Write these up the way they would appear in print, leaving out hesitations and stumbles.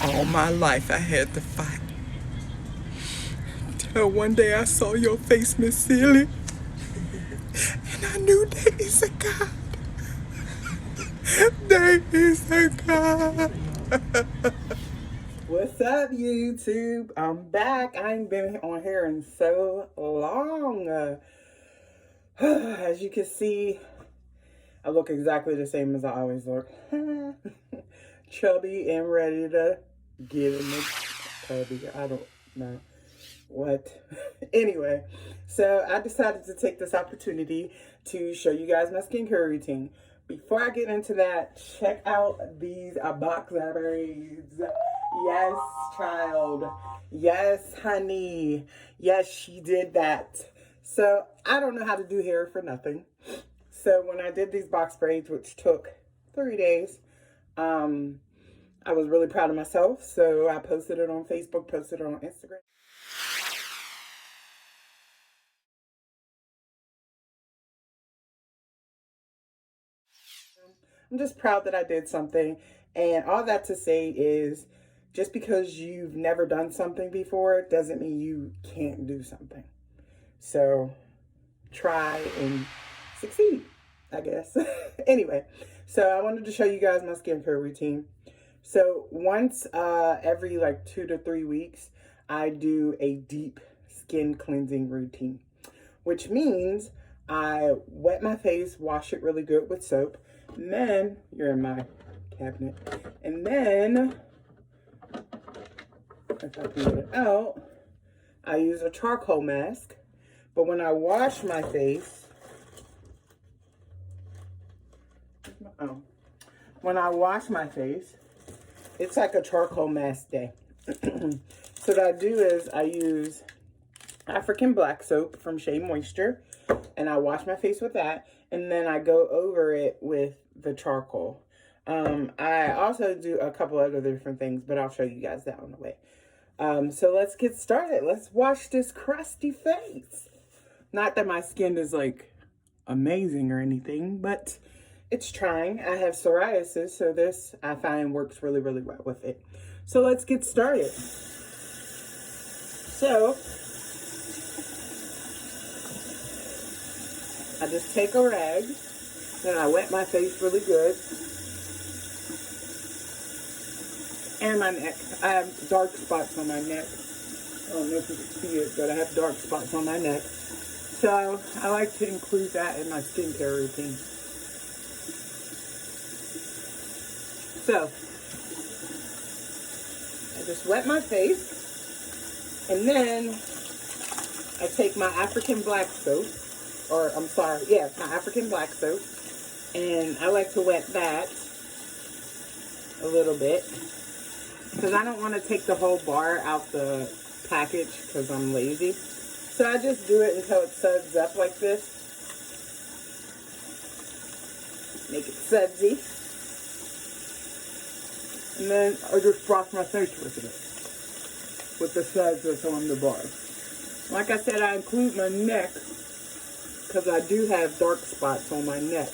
All my life I had to fight. Till one day I saw your face, Miss Celie, and I knew there is a God. There is a God. What's up, YouTube? I'm back. I ain't been on here in so long. As you can see, I look exactly the same as I always look. Chubby and ready to get in the tubby. I don't know what. Anyway, so I decided to take this opportunity to show you guys my skincare routine. Before I get into that, check out these box braids. Yes, child. Yes, honey. Yes, she did that. So I don't know how to do hair for nothing. So when I did these box braids, which took 3 days, I was really proud of myself. So I posted it on Facebook, posted it on Instagram. I'm just proud that I did something. And all that to say is, just because you've never done something before doesn't mean you can't do something. So try and succeed, I guess. Anyway, so I wanted to show you guys my skincare routine. So once every like 2 to 3 weeks, I do a deep skin cleansing routine, which means I wet my face, wash it really good with soap, and then, you're in my cabinet, and then, if I can get it out, I use a charcoal mask. But when I wash my face, when I wash my face, it's like a charcoal mask day. So what I do is I use African black soap from Shea Moisture, and I wash my face with that, and then I go over it with the charcoal. I also do a couple other different things, but I'll show you guys that on the way. So let's get started. Let's wash this crusty face. Not that my skin is like amazing or anything, but it's trying. I have psoriasis, so this I find works really, really well with it. So let's get started. So I just take a rag, then I wet my face really good. And my neck. I have dark spots on my neck. I don't know if you can see it, but I have dark spots on my neck. So I like to include that in my skincare routine. So I just wet my face, and then I take my African black soap, or I'm sorry, yeah, my African black soap, and I like to wet that a little bit because I don't want to take the whole bar out the package because I'm lazy. So I just do it until it suds up like this. Make it sudsy. And then I just brush my face with it, with the suds that's on the bar. Like I said, I include my neck because I do have dark spots on my neck.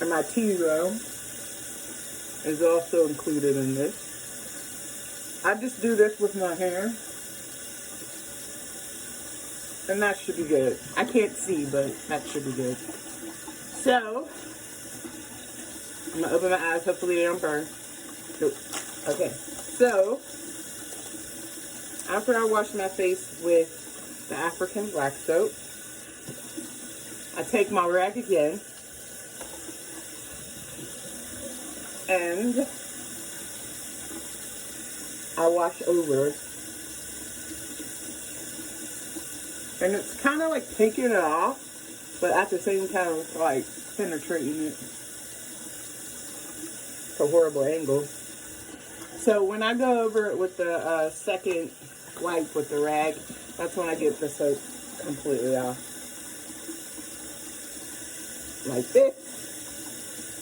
And my T-zone is also included in this. I just do this with my hair. And that should be good. I can't see, but that should be good. So, I'm going to open my eyes. Hopefully they don't burn. Nope. Okay. So, after I wash my face with the African black soap, I take my rag again. And I wash over it. And it's kind of like taking it off, but at the same time, it's like penetrating it. It's a horrible angle. So when I go over it with the second wipe with the rag, that's when I get the soap completely off. Like this.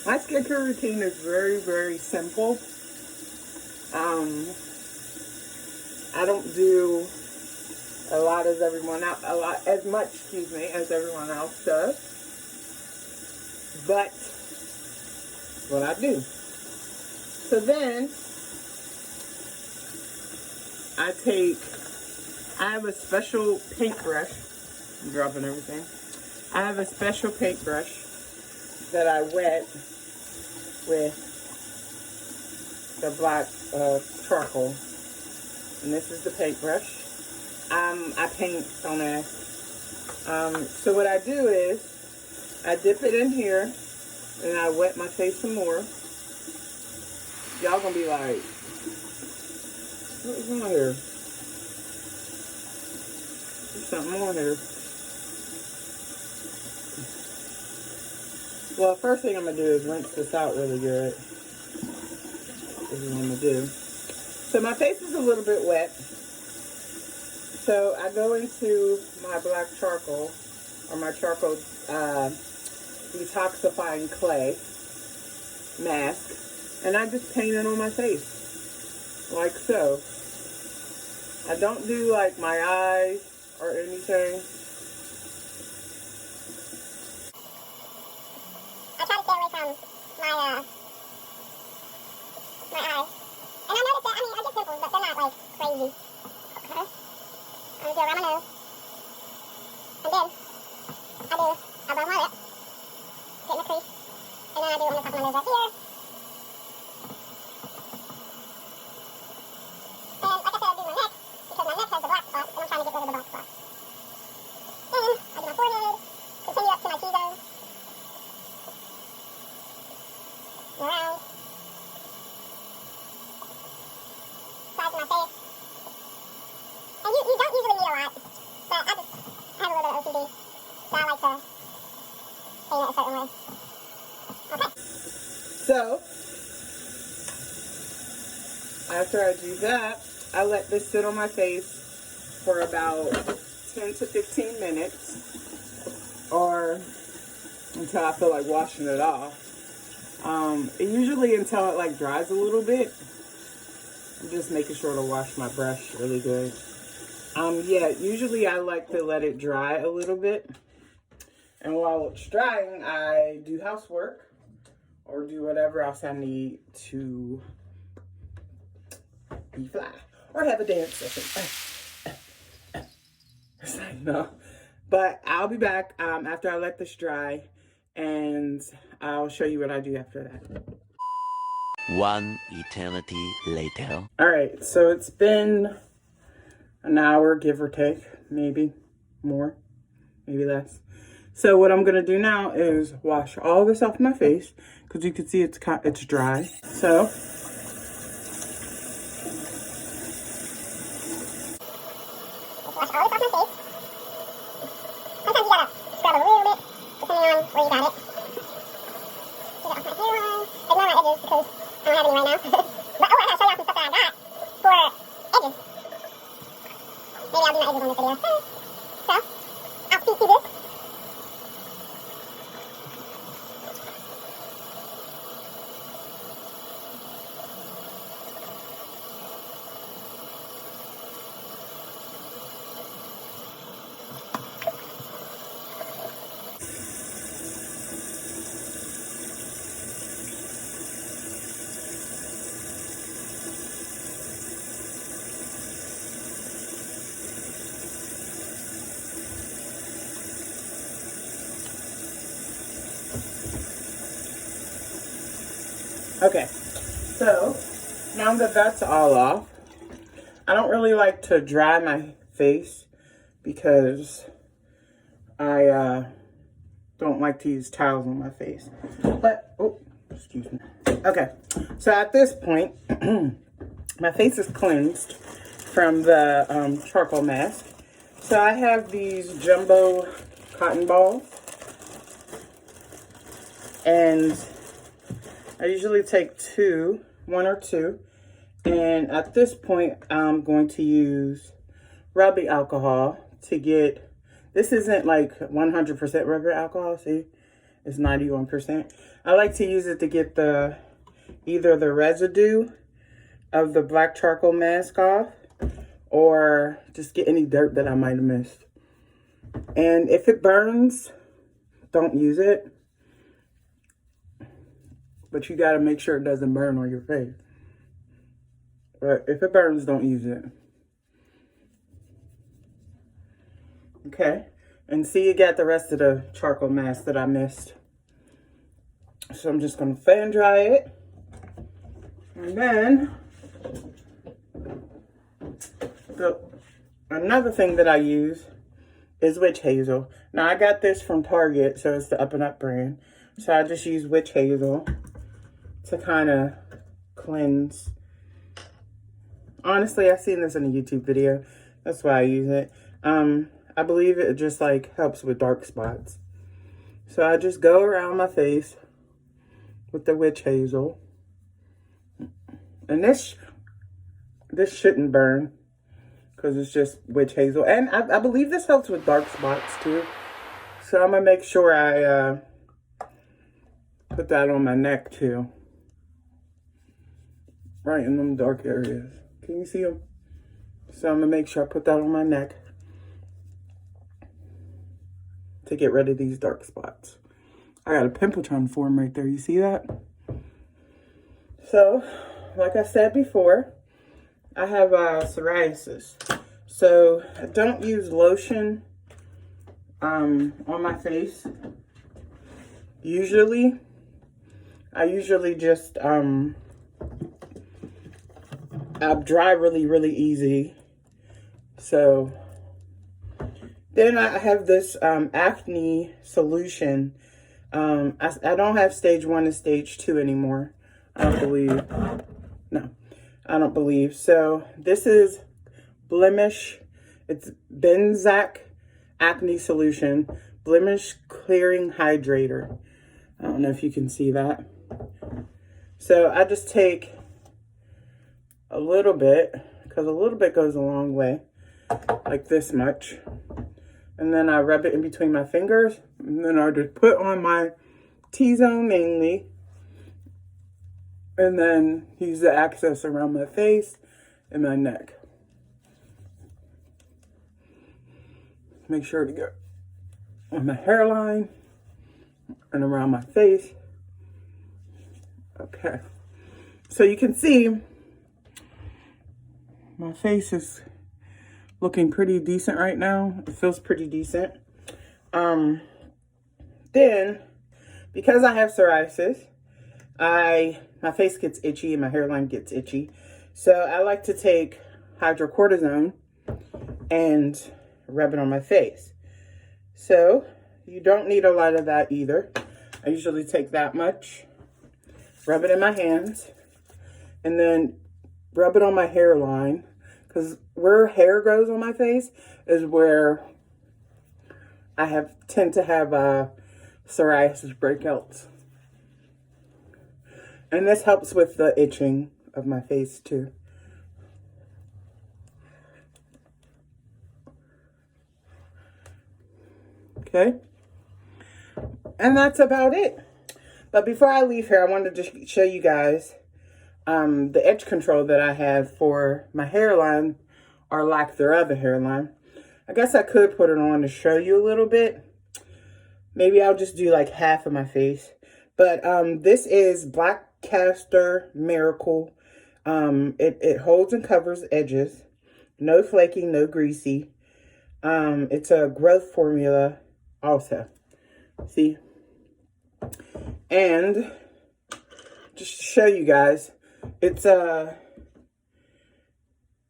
My skincare routine is very, very simple. I don't do a lot as everyone else, as much as everyone else does. But what I do. So then I have a special paintbrush. I'm dropping everything. I have a special paintbrush that I wet with the black charcoal. And this is the paintbrush. I paint, don't ask. So what I do is, I dip it in here, and I wet my face some more. Y'all gonna be like, what is on here? There's something on here. Well, first thing I'm gonna do is rinse this out really good. This is what I'm gonna do. So my face is a little bit wet. So I go into my black charcoal, or my charcoal detoxifying clay mask, and I just paint it on my face, like so. I don't do like my eyes or anything. I try to stay away from my eyes. And I noticed that, I get pimples, but they're not like crazy. Okay. I'm gonna do around my nose. And then I do above my lip, hitting the crease. And then I do on the top of my nose right here. And like I said, I do my neck, because my neck has the black spots, and I'm trying to get rid of the black spots. Then I do my forehead, continue up to my T-zone. Around. Sides of my face. And you don't usually need a lot, but I have a little bit of OCD, so I like to paint it a certain way. Okay. So, after I do that, I let this sit on my face for about 10 to 15 minutes, or until I feel like washing it off. Usually until it like dries a little bit. I'm just making sure to wash my brush really good. Yeah, usually I like to let it dry a little bit. And while it's drying, I do housework or do whatever else I need to be fly or have a dance session. No, but I'll be back after I let this dry, and I'll show you what I do after that. One eternity later. All right, so it's been an hour, give or take, maybe more, maybe less. So what I'm gonna do now is wash all this off my face, because you can see it's dry. So Wash all this off my face. Sometimes you gotta scrub a little bit, depending on where you got it. Get it off my hairline. Ignore my edges because I don't have any right now. But I gotta show y'all some stuff that I got for edges. Maybe I'll do my edges on this video first. So, I'll speak to this. okay, so now that that's all off, I don't really like to dry my face because I don't like to use towels on my face. But, oh, excuse me. Okay, so at this point, my face is cleansed from the charcoal mask. So I have these jumbo cotton balls. And I usually take one or two. And at this point, I'm going to use rubbing alcohol to get, this isn't like 100% rubbing alcohol, see? It's 91%. I like to use it to get either the residue of the black charcoal mask off, or just get any dirt that I might have missed. And if it burns, don't use it. But you got to make sure it doesn't burn on your face. But if it burns, don't use it. Okay. And see, you got the rest of the charcoal mask that I missed. So I'm just going to fan dry it. And then, another thing that I use is witch hazel. Now, I got this from Target, so it's the Up and Up brand. So I just use witch hazel to kind of cleanse. Honestly, I've seen this in a YouTube video. That's why I use it. I believe it just like helps with dark spots. So I just go around my face with the witch hazel. And this shouldn't burn because it's just witch hazel. And I believe this helps with dark spots too. So I'm going to make sure I put that on my neck too. Right in them dark areas. Can you see them? So I'm going to make sure I put that on my neck to get rid of these dark spots. I got a pimple trying to form right there. You see that? So, like I said before, I have psoriasis. So, I don't use lotion on my face. Usually, I usually just I dry really easy. So then I have this acne solution. I don't have stage 1 and stage 2 anymore. I don't believe. No, I don't believe. So this is blemish. It's Benzac acne solution. Blemish clearing hydrator. I don't know if you can see that. So I just take a little bit, because a little bit goes a long way, like this much. And then I rub it in between my fingers. And then I just put on my T-zone mainly. And then use the access around my face and my neck. Make sure to go on my hairline and around my face. Okay. So you can see my face is looking pretty decent right now. It feels pretty decent. Then, because I have psoriasis, my face gets itchy and my hairline gets itchy. So I like to take hydrocortisone and rub it on my face. So you don't need a lot of that either. I usually take that much, rub it in my hands, and then rub it on my hairline. Because where hair grows on my face is where I tend to have psoriasis breakouts. And this helps with the itching of my face too. Okay. And that's about it. But before I leave here, I wanted to show you guys the edge control that I have for my hairline, or lack thereof a hairline. I guess I could put it on to show you a little bit. Maybe I'll just do like half of my face. But this is Black Castor Miracle. It holds and covers edges. No flaking, no greasy. It's a growth formula also. See? And just to show you guys, it's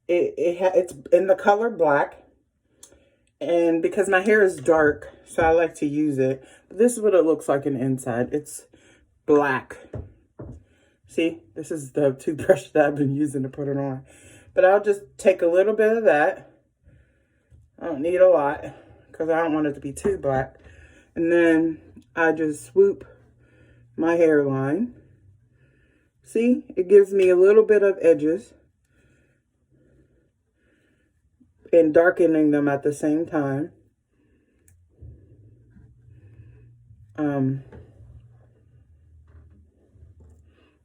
it's in the color black, and because my hair is dark, so I like to use it. But this is what it looks like on the inside. It's black. See, this is the toothbrush that I've been using to put it on. But I'll just take a little bit of that. I don't need a lot because I don't want it to be too black. And then I just swoop my hairline. See, it gives me a little bit of edges and darkening them at the same time.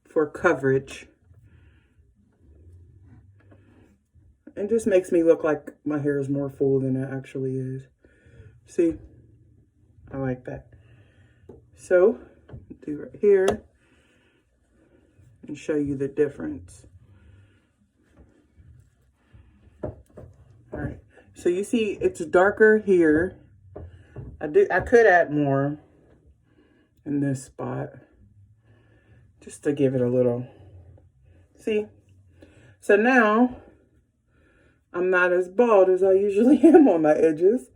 For coverage. It just makes me look like my hair is more full than it actually is. See? I like that. So, do right here. and show you the difference. All right, so you see it's darker here. I could add more in this spot just to give it a little, see? So now I'm not as bald as I usually am on my edges.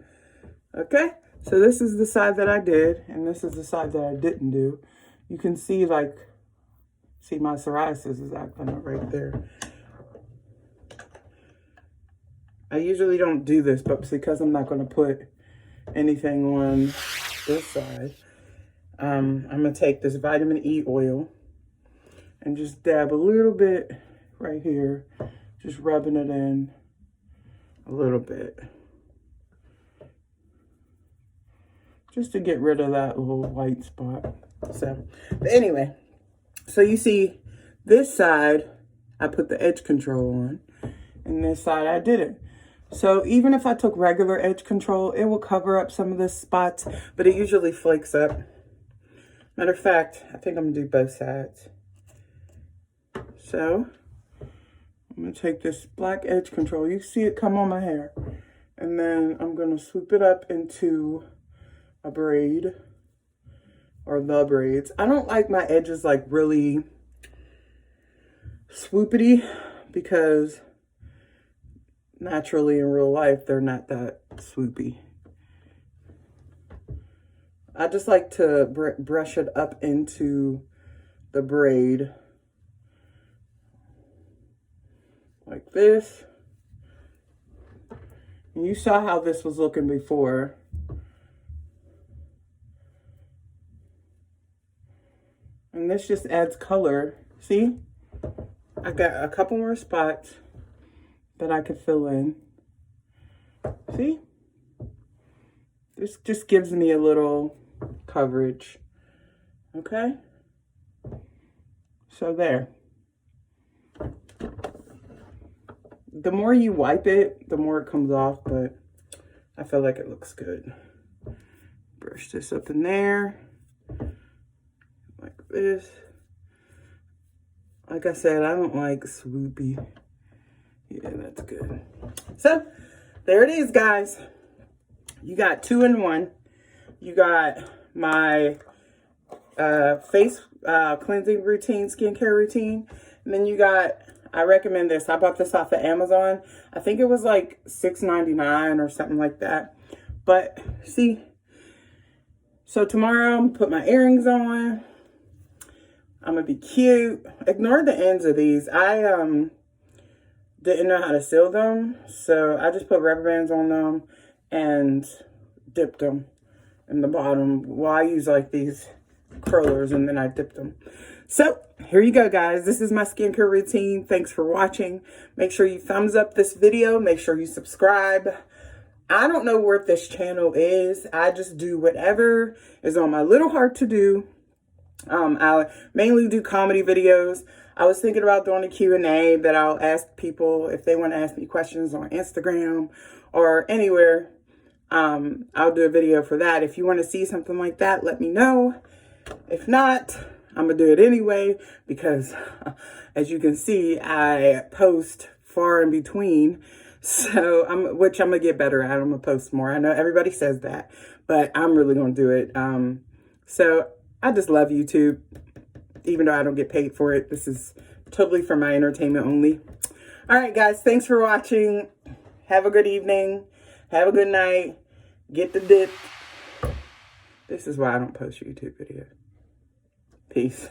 Okay, so this is the side that I did, and this is the side that I didn't do. You can see, like, see my psoriasis is acting up right there. I usually don't do this, but because I'm not going to put anything on this side, I'm going to take this vitamin E oil and just dab a little bit right here, just rubbing it in a little bit, just to get rid of that little white spot. So, but anyway, so you see this side, I put the edge control on, and this side I didn't. So even if I took regular edge control, it will cover up some of the spots, but it usually flakes up. Matter of fact, I think I'm gonna do both sides. So I'm gonna take this black edge control. You see it come on my hair. And then I'm gonna swoop it up into a braid, or the braids. I don't like my edges like really swoopity, because naturally in real life they're not that swoopy. I just like to brush it up into the braid like this. And you saw how this was looking before. And this just adds color. See? I got a couple more spots that I could fill in. See? This just gives me a little coverage. Okay? So there. The more you wipe it, the more it comes off, but I feel like it looks good. Brush this up in there. Like this. Like I said, I don't like swoopy. Yeah, that's good. So, there it is, guys. You got 2 in 1. You got my face cleansing routine, skincare routine. And then you got, I recommend this. I bought this off of Amazon. I think it was like $6.99 or something like that. But, see. So, tomorrow, I'm going to put my earrings on. I'm going to be cute. Ignore the ends of these. I didn't know how to seal them. So, I just put rubber bands on them and dipped them in the bottom. Well, I use like these curlers and then I dipped them. So here you go, guys. This is my skincare routine. Thanks for watching. Make sure you thumbs up this video. Make sure you subscribe. I don't know what this channel is. I just do whatever is on my little heart to do. I mainly do comedy videos. I was thinking about doing a Q&A that I'll ask people if they want to ask me questions on Instagram or anywhere. I'll do a video for that. If you want to see something like that, let me know. If not, I'm going to do it anyway because, as you can see, I post far in between. So, which I'm going to get better at. I'm going to post more. I know everybody says that, but I'm really going to do it. So, I just love YouTube, even though I don't get paid for it. This is totally for my entertainment only. All right, guys. Thanks for watching. Have a good evening. Have a good night. Get the dip. This is why I don't post YouTube videos. Peace.